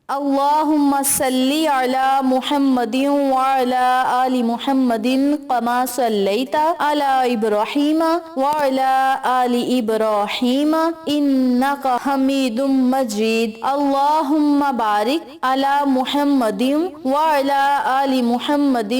اللہم صلی علی محمد وعلی آل محمد کما صلیت علی ابراہیم وعلی آل ابراہیم انک حمید مجید اللہم بارک علی محمد وعلی آل محمد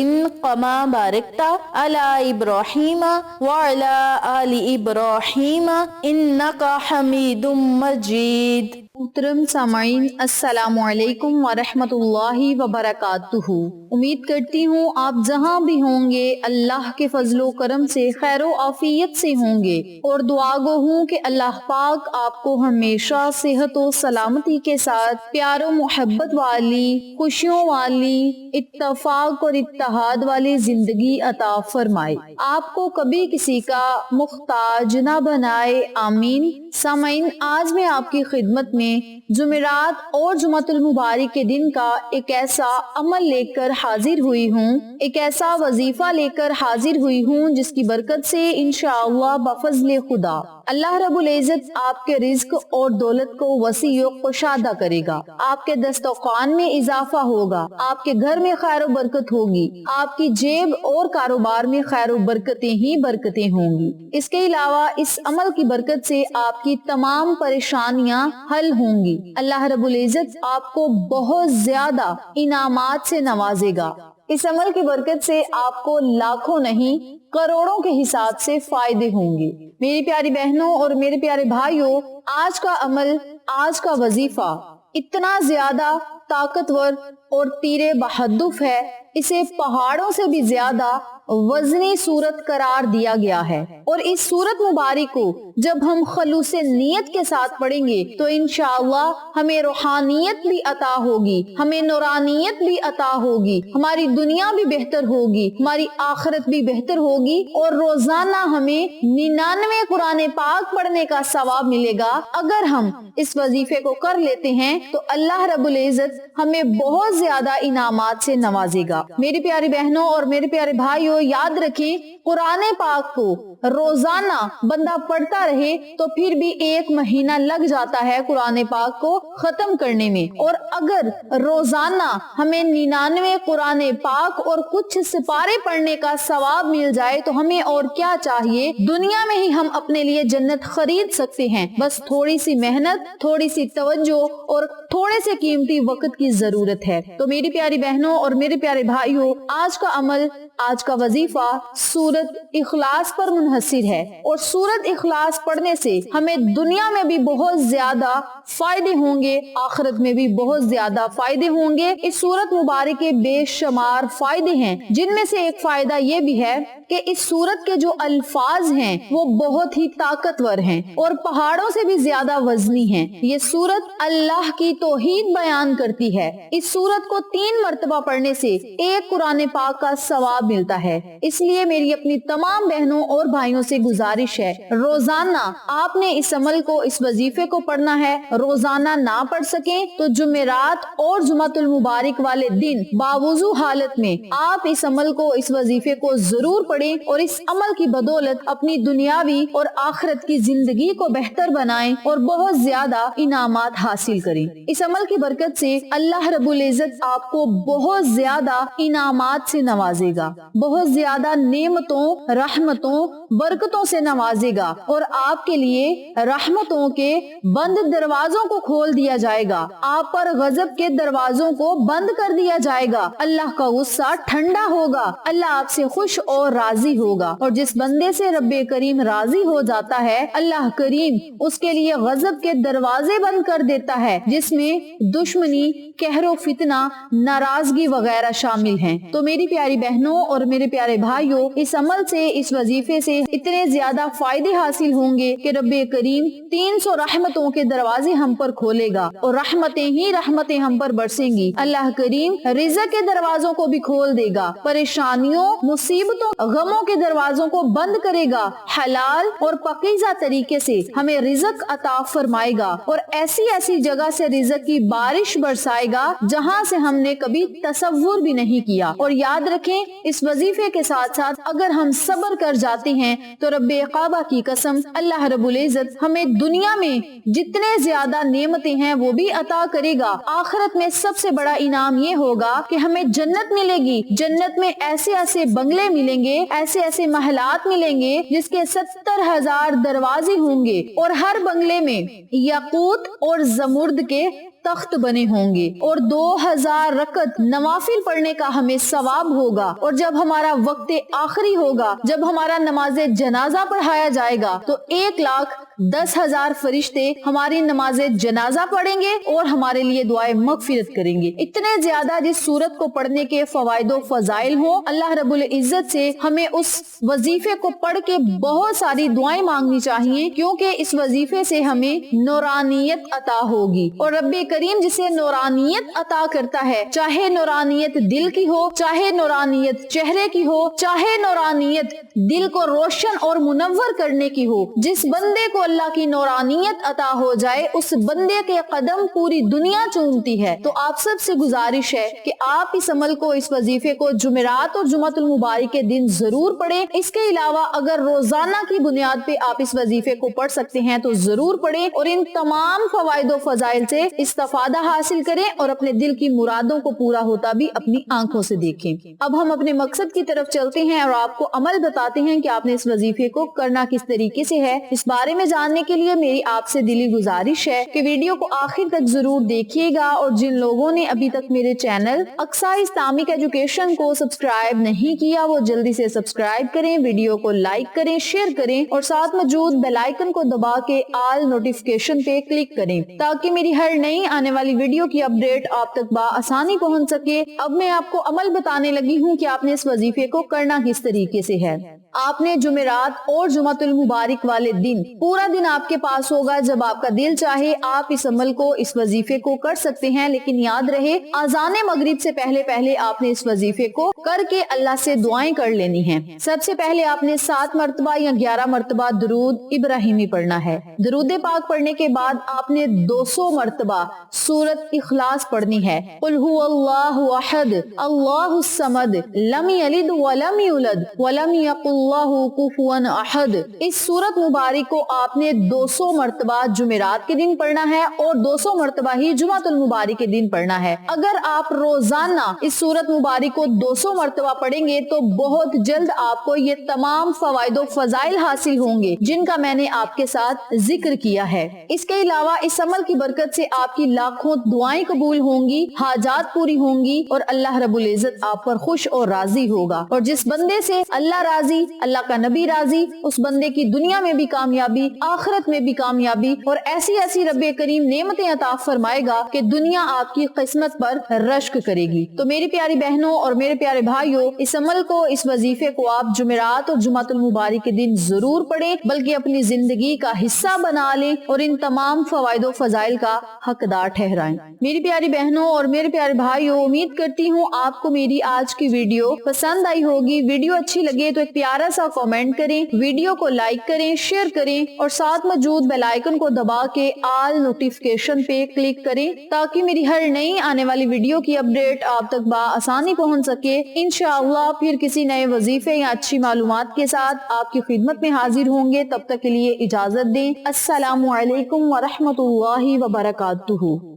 کما بارکت علی ابراہیم وعلی آل ابراہیم انک حمید مجید۔ محترم سامعین، السلام علیکم ورحمۃ اللہ وبرکاتہ۔ امید کرتی ہوں آپ جہاں بھی ہوں گے اللہ کے فضل و کرم سے خیر و عافیت سے ہوں گے، اور دعا گو ہوں کہ اللہ پاک آپ کو ہمیشہ صحت و سلامتی کے ساتھ پیار و محبت والی، خوشیوں والی، اتفاق اور اتحاد والی زندگی عطا فرمائے، آپ کو کبھی کسی کا محتاج نہ بنائے، آمین۔ سامعین، آج میں آپ کی خدمت میں جمعرات اور جمعۃ المبارک کے دن کا ایک ایسا عمل لے کر حاضر ہوئی ہوں، ایک ایسا وظیفہ لے کر حاضر ہوئی ہوں جس کی برکت سے انشاءاللہ بفضل خدا اللہ رب العزت آپ کے رزق اور دولت کو وسیع و کشادہ کرے گا، آپ کے دسترخوان میں اضافہ ہوگا، آپ کے گھر میں خیر و برکت ہوگی، آپ کی جیب اور کاروبار میں خیر و برکتیں ہی برکتیں ہوں گی۔ اس کے علاوہ اس عمل کی برکت سے آپ کی تمام پریشانیاں حل ہوں گی۔ اللہ رب العزت آپ کو بہت زیادہ انعامات سے نوازے گا۔ اس عمل کی برکت سے آپ کو لاکھوں نہیں کروڑوں کے حساب سے فائدے ہوں گے۔ میری پیاری بہنوں اور میرے پیارے بھائیوں، آج کا عمل، آج کا وظیفہ اتنا زیادہ طاقتور اور تیر بہدف ہے، اسے پہاڑوں سے بھی زیادہ وزنی صورت قرار دیا گیا ہے، اور اس صورت مبارک کو جب ہم خلوص نیت کے ساتھ پڑھیں گے تو انشاءاللہ ہمیں روحانیت بھی عطا ہوگی، ہمیں نورانیت بھی عطا ہوگی، ہماری دنیا بھی بہتر ہوگی، ہماری آخرت بھی بہتر ہوگی، اور روزانہ ہمیں 99 قرآن پاک پڑھنے کا ثواب ملے گا۔ اگر ہم اس وظیفے کو کر لیتے ہیں تو اللہ رب العزت ہمیں بہت زیادہ انعامات سے نوازے گا۔ میری پیاری بہنوں اور میرے پیارے بھائیوں، یاد رکھیں، قرآن پاک کو روزانہ بندہ پڑھتا رہے تو پھر بھی 1 مہینہ لگ جاتا ہے قرآن پاک کو ختم کرنے میں، اور اگر روزانہ ہمیں 99 قرآن پاک اور کچھ سپارے پڑھنے کا ثواب مل جائے تو ہمیں اور کیا چاہیے؟ دنیا میں ہی ہم اپنے لیے جنت خرید سکتے ہیں، بس تھوڑی سی محنت، تھوڑی سی توجہ اور تھوڑے سے قیمتی وقت کی ضرورت ہے۔ تو میری پیاری بہنوں اور میرے پیارے بھائیوں، آج کا عمل، آج کا وظیفہ سورت اخلاص پر منحصر ہے، اور سورت اخلاص پڑھنے سے ہمیں دنیا میں بھی بہت زیادہ فائدے ہوں گے، آخرت میں بھی بہت زیادہ فائدے ہوں گے۔ اس سورت مبارک کے بے شمار فائدے ہیں، جن میں سے ایک فائدہ یہ بھی ہے کہ اس سورت کے جو الفاظ ہیں وہ بہت ہی طاقتور ہیں اور پہاڑوں سے بھی زیادہ وزنی ہیں۔ یہ سورت اللہ کی توحید بیان کرتی ہے۔ اس سورت کو 3 مرتبہ پڑھنے سے 1 قرآن پاک کا ثواب ملتا ہے۔ اس لیے میری اپنی تمام بہنوں اور بھائیوں سے گزارش ہے، روزانہ آپ نے اس عمل کو، اس وظیفے کو پڑھنا ہے۔ روزانہ نہ پڑھ سکیں تو جمعرات اور جمعۃ المبارک والے دن باوضو حالت میں آپ اس عمل کو، اس وظیفے کو ضرور پڑھیں، اور اس عمل کی بدولت اپنی دنیاوی اور آخرت کی زندگی کو بہتر بنائیں اور بہت زیادہ انعامات حاصل کریں۔ اس عمل کی برکت سے اللہ رب العزت آپ کو بہت زیادہ انعامات سے نوازے گا، بہت زیادہ نعمتوں، رحمتوں، برکتوں سے نوازے گا، اور آپ کے لیے رحمتوں کے بند دروازوں کو کھول دیا جائے گا، آپ پر غضب کے دروازوں کو بند کر دیا جائے گا، اللہ کا غصہ ٹھنڈا ہوگا، اللہ آپ سے خوش اور راضی ہوگا، اور جس بندے سے رب کریم راضی ہو جاتا ہے اللہ کریم اس کے لیے غضب کے دروازے بند کر دیتا ہے، جس میں دشمنی، قہر و فتنہ، ناراضگی وغیرہ شامل ہیں۔ تو میری پیاری بہنوں اور میرے پیارے بھائیوں، اس عمل سے، اس وظیفے سے اتنے زیادہ فائدے حاصل ہوں گے کہ رب کریم 300 رحمتوں کے دروازے ہم پر کھولے گا، اور رحمتیں ہی رحمتیں ہم پر برسیں گی۔ اللہ کریم رزق کے دروازوں کو بھی کھول دے گا، پریشانیوں، مصیبتوں، غموں کے دروازوں کو بند کرے گا، حلال اور پاکیزہ طریقے سے ہمیں رزق عطا فرمائے گا، اور ایسی ایسی جگہ سے رزق کی بارش برسائے برسائے گا جہاں سے ہم نے کبھی تصور بھی نہیں کیا۔ اور یاد رکھیں اس وظیفے کے ساتھ ساتھ اگر ہم صبر کر جاتے ہیں تو رب کعبہ کی قسم اللہ رب العزت ہمیں دنیا میں جتنے زیادہ نعمتیں ہیں وہ بھی عطا کرے گا۔ آخرت میں سب سے بڑا انعام یہ ہوگا کہ ہمیں جنت ملے گی۔ جنت میں ایسے ایسے بنگلے ملیں گے، ایسے ایسے محلات ملیں گے جس کے 70,000 دروازے ہوں گے، اور ہر بنگلے میں یاقوت اور زمرد کے تخت بنے ہوں گے، اور 2000 رکعت نوافل پڑھنے کا ہمیں ثواب ہوگا۔ اور جب ہمارا وقت آخری ہوگا، جب ہمارا نماز جنازہ پڑھایا جائے گا تو 1,10,000 فرشتے ہماری نماز جنازہ پڑھیں گے اور ہمارے لیے دعائے مغفرت کریں گے۔ اتنے زیادہ جس سورت کو پڑھنے کے فوائد و فضائل ہوں، اللہ رب العزت سے ہمیں اس وظیفے کو پڑھ کے بہت ساری دعائیں مانگنی چاہیے، کیونکہ اس وظیفے سے ہمیں نورانیت عطا ہوگی، اور رب کریم جسے نورانیت عطا کرتا ہے، چاہے نورانیت دل کی ہو، چاہے نورانیت چہرے کی ہو، چاہے نورانیت دل کو روشن اور منور کرنے کی ہو، جس بندے کو اللہ کی نورانیت عطا ہو جائے اس بندے کے قدم پوری دنیا چومتی ہے۔ تو آپ سب سے گزارش ہے کہ آپ اس عمل کو، اس وظیفے کو جمعرات اور جمعۃ المبارک کے دن ضرور پڑھیں۔ اس کے علاوہ اگر روزانہ کی بنیاد پہ آپ اس وظیفے کو پڑھ سکتے ہیں تو ضرور پڑھیں، اور ان تمام فوائد و فضائل سے استفادہ حاصل کریں اور اپنے دل کی مرادوں کو پورا ہوتا بھی اپنی آنکھوں سے دیکھیں۔ اب ہم اپنے مقصد کی طرف چلتے ہیں اور آپ کو عمل بتاتے ہیں کہ آپ نے اس وظیفے کو کرنا کس طریقے سے ہے۔ اس بارے میں جاننے کے لیے میری آپ سے دلی گزارش ہے کہ ویڈیو کو آخر تک ضرور دیکھیے گا، اور جن لوگوں نے ابھی تک میرے چینل اقصیٰ اسلامک ایجوکیشن کو سبسکرائب نہیں کیا وہ جلدی سے سبسکرائب کریں، ویڈیو کو لائک کریں، شیئر کریں، اور ساتھ موجود بیل آئیکن کو دبا کے آل نوٹیفیکیشن پہ کلک کریں تاکہ میری ہر نئی آنے والی ویڈیو کی اپڈیٹ آپ تک بآسانی پہنچ سکے۔ اب میں آپ کو عمل بتانے لگی ہوں کہ آپ نے اس وظیفے کو کرنا کس طریقے سے ہے۔ آپ نے جمعرات اور جمعۃ المبارک والے دن پورا دن آپ کے پاس ہوگا، جب آپ کا دل چاہے آپ اس عمل کو، اس وظیفے کو کر سکتے ہیں، لیکن یاد رہے اذان مغرب سے پہلے آپ نے اس وظیفے کو کر کے اللہ سے دعائیں کر لینی ہیں۔ سب سے پہلے آپ نے 7 مرتبہ یا 11 مرتبہ درود ابراہیمی پڑھنا ہے۔ درود پاک پڑھنے کے بعد آپ نے 200 مرتبہ سورت اخلاص پڑھنی ہے۔ قل هو اللہ احد اللہ الصمد لم یلد ولم یولد ولم یکن اللہ کفوا احد۔ اس سورت مبارک کو آپ نے 200 مرتبہ جمعرات کے دن پڑھنا ہے اور 200 مرتبہ ہی جمعۃ المبارک کے دن پڑھنا ہے۔ اگر آپ روزانہ اس سورت مبارک کو 200 مرتبہ پڑھیں گے تو بہت جلد آپ کو یہ تمام فوائد و فضائل حاصل ہوں گے جن کا میں نے آپ کے ساتھ ذکر کیا ہے۔ اس کے علاوہ اس عمل کی برکت سے آپ کی لاکھوں دعائیں قبول ہوں گی، حاجات پوری ہوں گی، اور اللہ رب العزت آپ پر خوش اور راضی ہوگا۔ اور جس بندے سے اللہ راضی، اللہ کا نبی راضی، اس بندے کی دنیا میں بھی کامیابی، آخرت میں بھی کامیابی، اور ایسی ایسی رب کریم نعمتیں عطا فرمائے گا کہ دنیا آپ کی قسمت پر رشک کرے گی۔ تو میری پیاری بہنوں اور میرے پیارے بھائیوں، اس عمل کو، اس وظیفے کو آپ جمعرات اور جمعۃ المبارک کے دن ضرور پڑھیں، بلکہ اپنی زندگی کا حصہ بنا لیں اور ان تمام فوائد و فضائل کا حقدار ٹھہرائیں۔ میری پیاری بہنوں اور میرے پیارے بھائیوں، امید کرتی ہوں آپ کو میری آج کی ویڈیو پسند آئی ہوگی۔ ویڈیو اچھی لگے تو ایک پیارا سا کامنٹ کریں، ویڈیو کو لائک کریں، شیئر کریں، اور ساتھ موجود بیل آئیکن کو دبا کے آل نوٹیفیکیشن پہ کلک کریں تاکہ میری ہر نئی آنے والی ویڈیو کی اپڈیٹ آپ تک بآسانی پہنچ سکے۔ انشاءاللہ پھر کسی نئے وظیفے یا اچھی معلومات کے ساتھ آپ کی خدمت میں حاضر ہوں گے۔ تب تک کے لیے اجازت دیں۔ السلام علیکم ورحمۃ اللہ وبرکاتہ۔